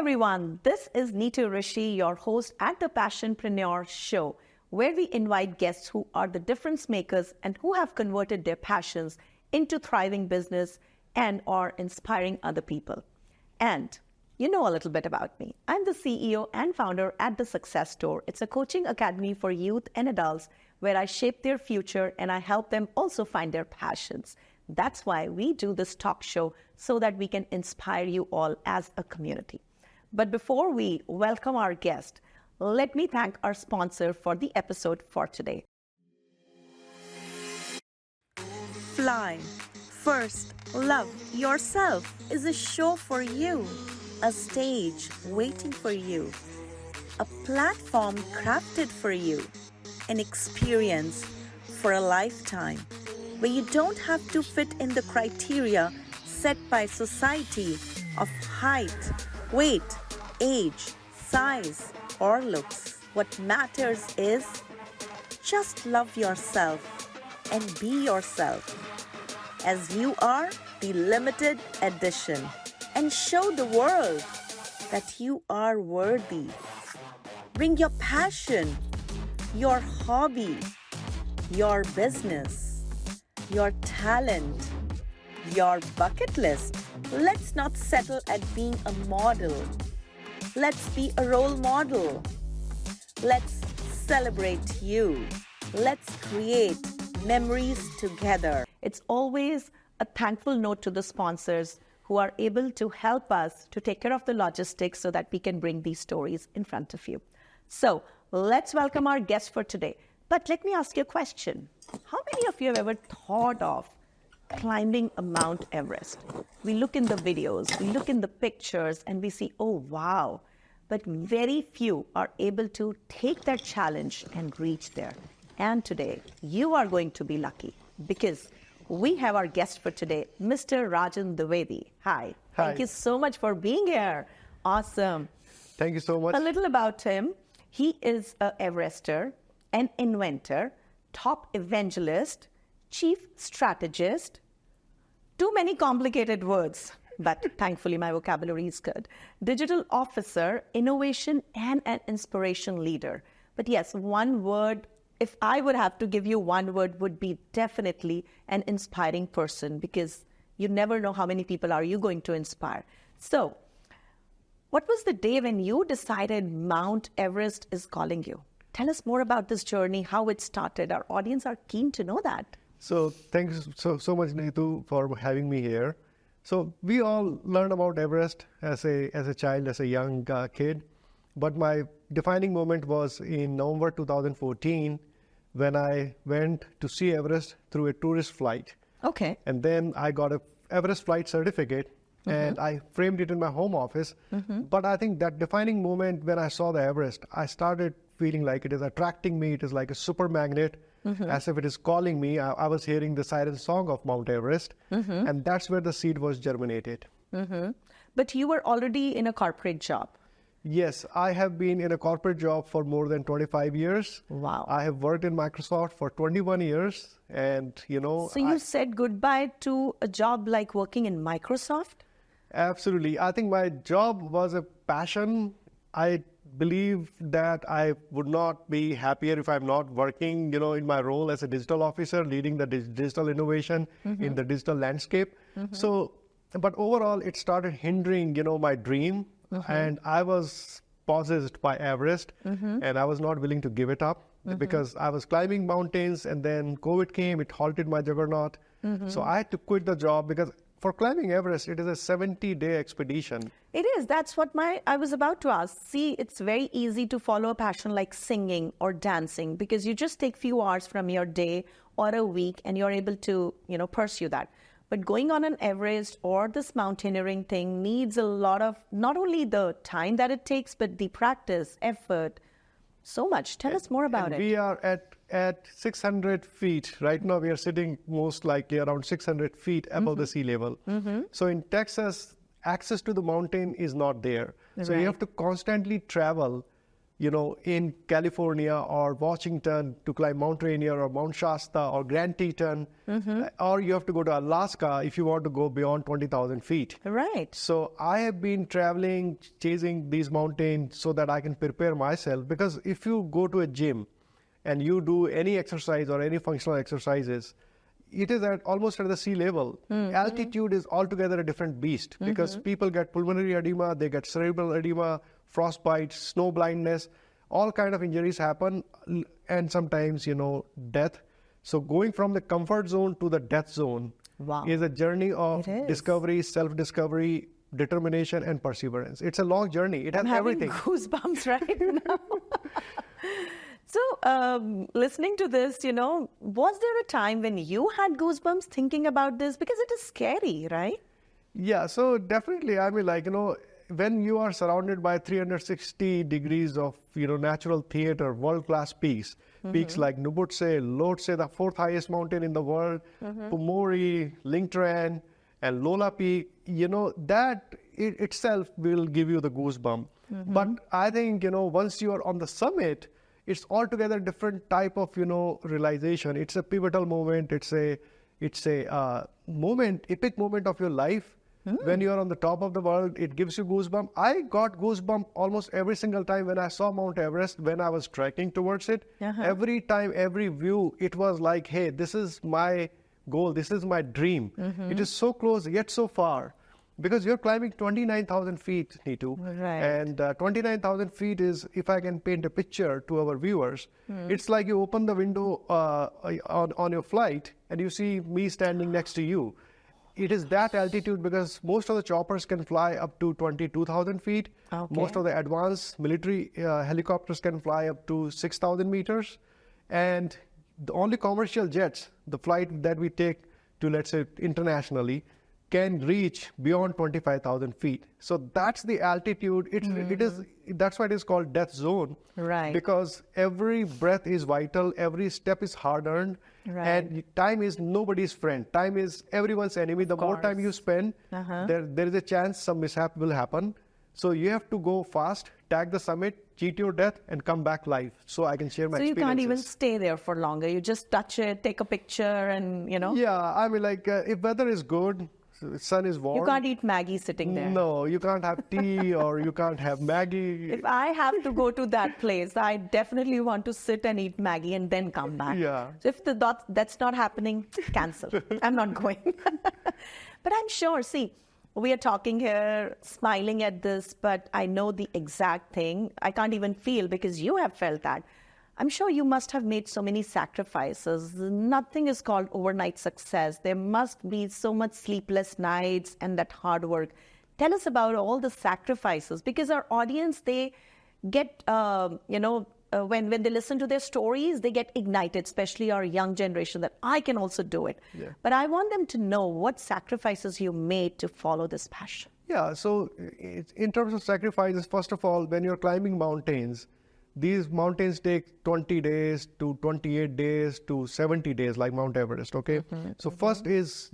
everyone, this is Neetu Rishi, your host at the Passionpreneur show, where we invite guests who are the difference makers and who have converted their passions into thriving business and are inspiring other people. And you know a little bit about me. I'm the CEO and founder at The Success Store. It's a coaching academy for youth and adults where I shape their future and I help them also find their passions. That's why we do this talk show, so that we can inspire you all as a community. But before we welcome our guest, let me thank our sponsor for the episode for today. Fly. First, Love Yourself is a show for you, a stage waiting for you, a platform crafted for you, an experience for a lifetime, where you don't have to fit in the criteria set by society of height, weight, age, size, or looks. What matters is just love yourself and be yourself as you are, the limited edition, and show the world that you are worthy. Bring your passion, your hobby, your business, your talent, your bucket list. Let's not settle at being a model. Let's be a role model. Let's celebrate you. Let's create memories together. It's always a thankful note to the sponsors who are able to help us to take care of the logistics so that we can bring these stories in front of you. So let's welcome our guest for today. But let me ask you a question. How many of you have ever thought of climbing a Mount Everest? We look in the videos, we look in the pictures, and we see, oh, wow. But very few are able to take that challenge and reach there. And today, you are going to be lucky because we have our guest for today, Mr. Rajan Dwivedi. Hi. Hi. Thank you so much for being here. Awesome. Thank you so much. A little about him. He is an Everester, an inventor, top evangelist, chief strategist. Too many complicated words, but thankfully my vocabulary is good. Digital officer, innovation, and an inspiration leader. But yes, one word, if I would have to give you one word, would be definitely an inspiring person, because you never know how many people are you going to inspire. So, what was the day when you decided Mount Everest is calling you? Tell us more about this journey, how it started. Our audience are keen to know that. So thank you so much, Neetu, for having me here. So we all learned about Everest as a child, as a young kid. But my defining moment was in November 2014 when I went to see Everest through a tourist flight. Okay. And then I got a Everest flight certificate. And I framed it in my home office. But I think that defining moment when I saw the Everest, I started feeling like it is attracting me. It is like a super magnet, as if it is calling me. I was hearing the siren song of Mount Everest. And that's where the seed was germinated. But you were already in a corporate job. Yes, I have been in a corporate job for more than 25 years. Wow. I have worked in Microsoft for 21 years. And, So you said goodbye to a job like working in Microsoft? Absolutely. I think my job was a passion. I believe that I would not be happier if I'm not working, in my role as a digital officer, leading the digital innovation in the digital landscape. So, but overall, it started hindering, my dream. And I was possessed by Everest, and I was not willing to give it up because I was climbing mountains, and then COVID came, it halted my juggernaut. So I had to quit the job because for climbing Everest, it is a 70-day expedition. It is. That's what I was about to ask. See, it's very easy to follow a passion like singing or dancing because you just take few hours from your day or a week and you're able to, pursue that. But going on an Everest or this mountaineering thing needs a lot of, not only the time that it takes, but the practice, effort, so much. Tell us more about it. We are at 600 feet. Right now, we are sitting most likely around 600 feet above the sea level. So in Texas, access to the mountain is not there. So you have to constantly travel, in California or Washington to climb Mount Rainier or Mount Shasta or Grand Teton, or you have to go to Alaska if you want to go beyond 20,000 feet. Right. So I have been traveling, chasing these mountains so that I can prepare myself. Because if you go to a gym and you do any exercise or any functional exercises, it is almost at the sea level. Altitude is altogether a different beast because people get pulmonary edema, they get cerebral edema, frostbite, snow blindness, all kind of injuries happen, and sometimes, death. So going from the comfort zone to the death zone is a journey of discovery, self-discovery, determination, and perseverance. It's a long journey. It has everything. I'm having goosebumps right now. So, listening to this, was there a time when you had goosebumps thinking about this? Because it is scary, right? Yeah, so definitely. I mean, when you are surrounded by 360 degrees of, natural theater, world-class peaks like Nubutse, Lhotse, the fourth highest mountain in the world, Pumori, Lingtran, and Lola Peak, that itself will give you the goosebump. But I think, once you are on the summit, it's altogether different type of, realization. It's a pivotal moment. It's a epic moment of your life. When you are on the top of the world, it gives you goosebump. I got goosebump almost every single time when I saw Mount Everest, when I was trekking towards it. Every time, every view, it was like, hey, this is my goal. This is my dream. It is so close, yet so far. Because you're climbing 29,000 feet, Neetu. Right. And 29,000 feet is, if I can paint a picture to our viewers, it's like you open the window on your flight and you see me standing next to you. It is that altitude because most of the choppers can fly up to 22,000 feet. Okay. Most of the advanced military helicopters can fly up to 6,000 meters. And the only commercial jets, the flight that we take to, let's say, internationally, can reach beyond 25,000 feet. So that's the altitude. That's why it is called death zone. Right. Because every breath is vital, every step is hard earned, and time is nobody's friend. Time is everyone's enemy. The more time you spend, there is a chance some mishap will happen. So you have to go fast, tag the summit, cheat your death, and come back live so I can share my experiences. So you can't even stay there for longer. You just touch it, take a picture, and Yeah, I mean, if weather is good, sun is warm. You can't eat Maggie sitting there. No, you can't have tea or you can't have Maggie. If I have to go to that place, I definitely want to sit and eat Maggie and then come back. Yeah. So if that's not happening, cancel. I'm not going. But I'm sure, see, we are talking here, smiling at this, but I know the exact thing. I can't even feel because you have felt that. I'm sure you must have made so many sacrifices. Nothing is called overnight success. There must be so much sleepless nights and that hard work. Tell us about all the sacrifices because our audience, they get, when they listen to their stories, they get ignited, especially our young generation, that I can also do it. Yeah. But I want them to know what sacrifices you made to follow this passion. Yeah, so in terms of sacrifices, first of all, when you're climbing mountains, these mountains take 20 days to 28 days to 70 days, like Mount Everest, okay? So first is,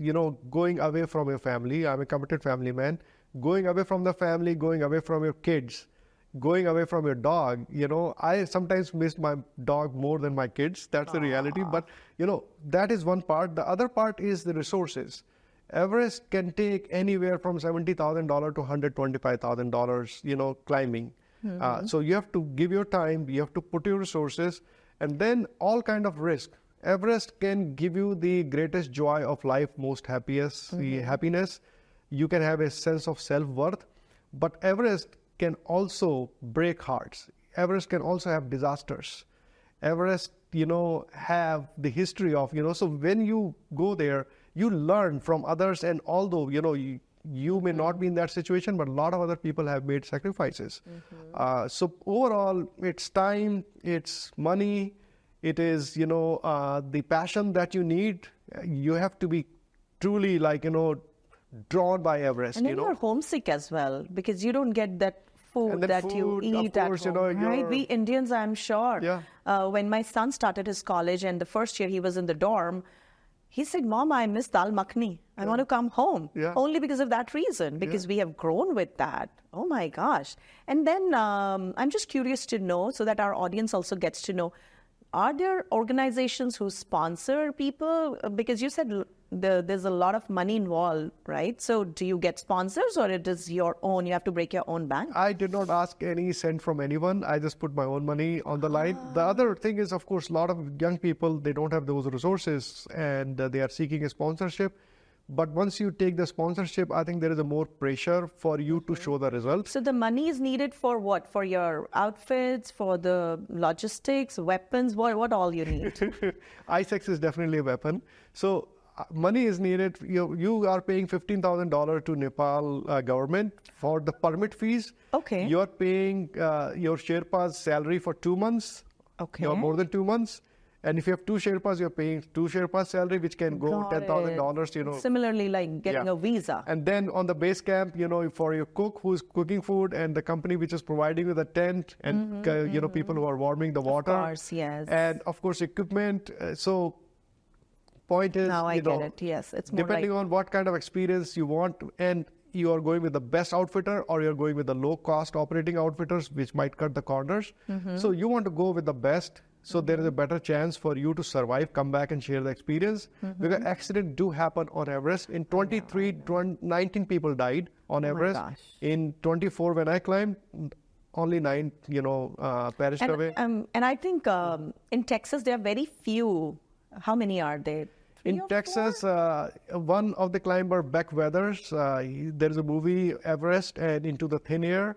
going away from your family. I'm a committed family man. Going away from the family, going away from your kids, going away from your dog. I sometimes miss my dog more than my kids. That's the reality. But, that is one part. The other part is the resources. Everest can take anywhere from $70,000 to $125,000, climbing. So you have to give your time, you have to put your resources, and then all kind of risk. Everest can give you the greatest joy of life, most happiness. You can have a sense of self-worth, but Everest can also break hearts. Everest can also have disasters. Everest, have the history of, so when you go there, you learn from others, and although, you may not be in that situation, but a lot of other people have made sacrifices. So overall, it's time, it's money, it is, the passion that you need. You have to be truly drawn by Everest. And then you're homesick as well because you don't get that food that you eat at home, right? We Indians, I'm sure. Yeah. When my son started his college and the first year he was in the dorm, He said, Mom, I miss dal makhni. I want to come home. Yeah. Only because of that reason, because we have grown with that. Oh my gosh. And then I'm just curious to know, so that our audience also gets to know, are there organizations who sponsor people? Because you said there's a lot of money involved, right? So do you get sponsors, or it is your own, you have to break your own bank? I did not ask any cent from anyone. I just put my own money on the line. The other thing is, of course, a lot of young people, they don't have those resources, and they are seeking a sponsorship. But once you take the sponsorship, I think there is a more pressure for you to show the results. So the money is needed for what? For your outfits, for the logistics, weapons, what all you need? I6 is definitely a weapon. So money is needed. You are paying $15,000 to Nepal government for the permit fees. Okay. You are paying your Sherpa's salary for 2 months. Okay. Or more than 2 months. And if you have 2 Sherpas, you're paying 2 Sherpas salary, which can go Got $10,000, you know. Similarly, like getting a visa. And then on the base camp, you know, for your cook who's cooking food, and the company which is providing you the tent, and, you know, people who are warming the water. Of course, yes. And of course, equipment. So point is, Now I get it. Yes, it's more depending like, on what kind of experience you want, and you are going with the best outfitter, or you're going with the low cost operating outfitters, which might cut the corners. So you want to go with the best. So there is a better chance for you to survive, come back and share the experience. Because accidents do happen on Everest. In 19 people died on Everest. gosh. In 24, when I climbed, only 9, you know, perished away. and I think in Texas, there are very few. How many are there? 3 In or Texas, 4? one of the climber, Beck Weathers, there is a movie, Everest and Into the Thin Air.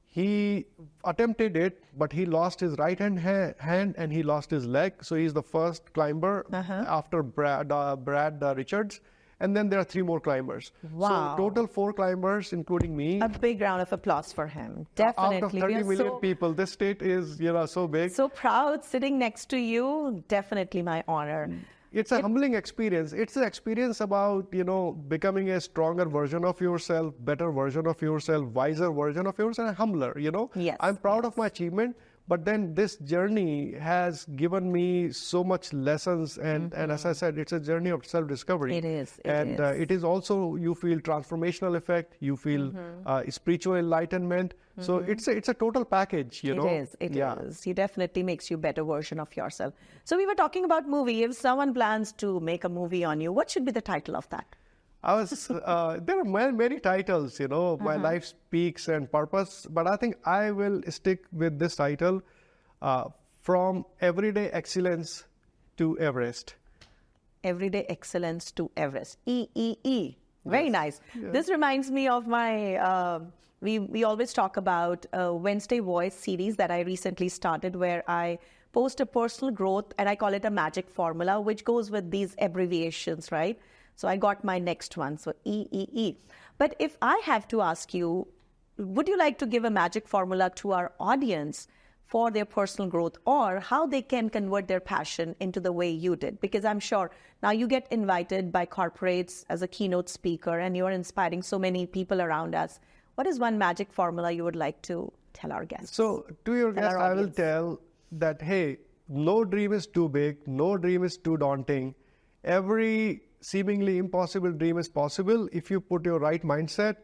He attempted it, but he lost his right hand and he lost his leg. So he's the first climber after Brad Richards. And then there are 3 more climbers. Wow. So total 4 climbers, including me. A big round of applause for him. Definitely. Out of We 30 are million so, people, this state is, you know, so big. so proud sitting next to you. Definitely my honor. It's a humbling experience. It's an experience about, you know, becoming a stronger version of yourself, better version of yourself, wiser version of yourself, and humbler, you know. Yes, I'm proud of my achievement, but then this journey has given me so much lessons. And as I said, it's a journey of self-discovery. It is. And it is also, you feel transformational effect, you feel spiritual enlightenment. So it's a total package, you know. It is. It definitely makes you a better version of yourself. So we were talking about movie. If someone plans to make a movie on you, what should be the title of that? There are many titles, you know, My Life Speaks and Purpose, but I think I will stick with this title, From Everyday Excellence to Everest. Everyday Excellence to Everest. EEE. Very nice. Yeah. This reminds me of my, we always talk about Wednesday Voice series that I recently started, where I post a personal growth, and I call it a magic formula, which goes with these abbreviations, right? So I got my next one, so EEE. But if I have to ask you, would you like to give a magic formula to our audience for their personal growth, or how they can convert their passion into the way you did? Because I'm sure now you get invited by corporates as a keynote speaker, and you're inspiring so many people around us. What is one magic formula you would like to tell our guests? So to your guests, I will tell that, hey, no dream is too big, no dream is too daunting. Every seemingly impossible dream is possible if you put your right mindset,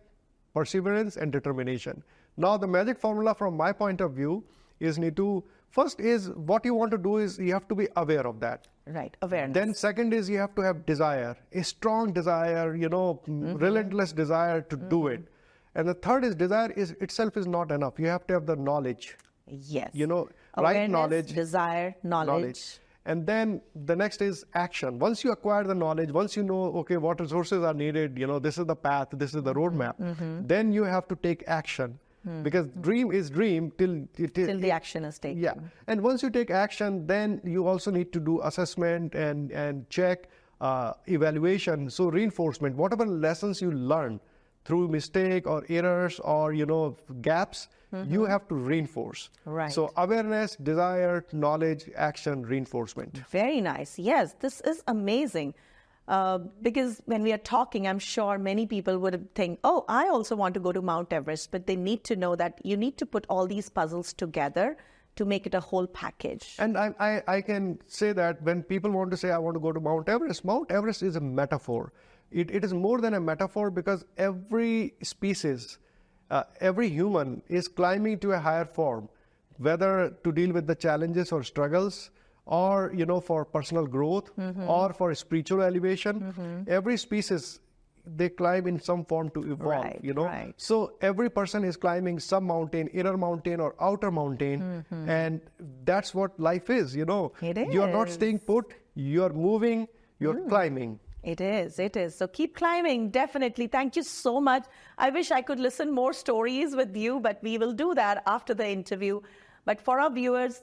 perseverance, and determination. Now, the magic formula from my point of view is, Neetu, first is what you want to do is you have to be aware of that. Right, awareness. Then second is you have to have desire, a strong desire, you know, relentless desire to do it. And the third is desire itself is not enough. You have to have the knowledge. Yes. You know, awareness, right knowledge. Desire, knowledge. And then the next is action. Once you acquire the knowledge, once you know, okay, what resources are needed, you know, this is the path, this is the roadmap, then you have to take action. Because dream is dream till the action is taken. Yeah. And once you take action, then you also need to do assessment and check, evaluation. So reinforcement, whatever lessons you learn through mistake or errors or, you know, gaps, you have to reinforce. Right. So awareness, desire, knowledge, action, reinforcement. Very nice. Yes, this is amazing. Because when we are talking, I'm sure many people would think, oh, I also want to go to Mount Everest, but they need to know that you need to put all these puzzles together to make it a whole package. And I can say that when people want to say, I want to go to Mount Everest is a metaphor. It is more than a metaphor, because every species, every human is climbing to a higher form, whether to deal with the challenges or struggles, or, for personal growth, or for spiritual elevation. Every species, they climb in some form to evolve, Right. So every person is climbing some mountain, inner mountain or outer mountain. And that's what life is, It You're not is. staying put, you're moving, you're climbing. It is. So keep climbing, definitely. Thank you so much. I wish I could listen more stories with you, but we will do that after the interview. But for our viewers,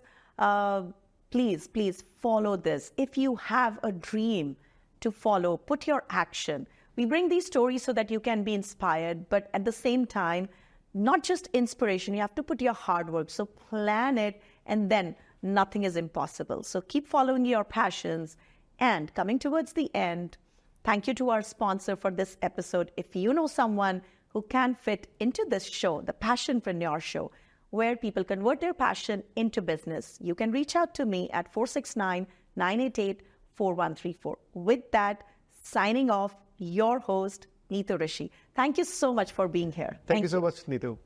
please follow this. If you have a dream to follow, put your action. We bring these stories so that you can be inspired, but at the same time, not just inspiration, you have to put your hard work. So plan it, and then nothing is impossible. So keep following your passions. And coming towards the end, thank you to our sponsor for this episode. If you know someone who can fit into this show, the Passionpreneur show, where people convert their passion into business, you can reach out to me at 469-988-4134. With that, signing off, your host, Neetu Rishi. Thank you so much for being here. Thank you so much, Neetu.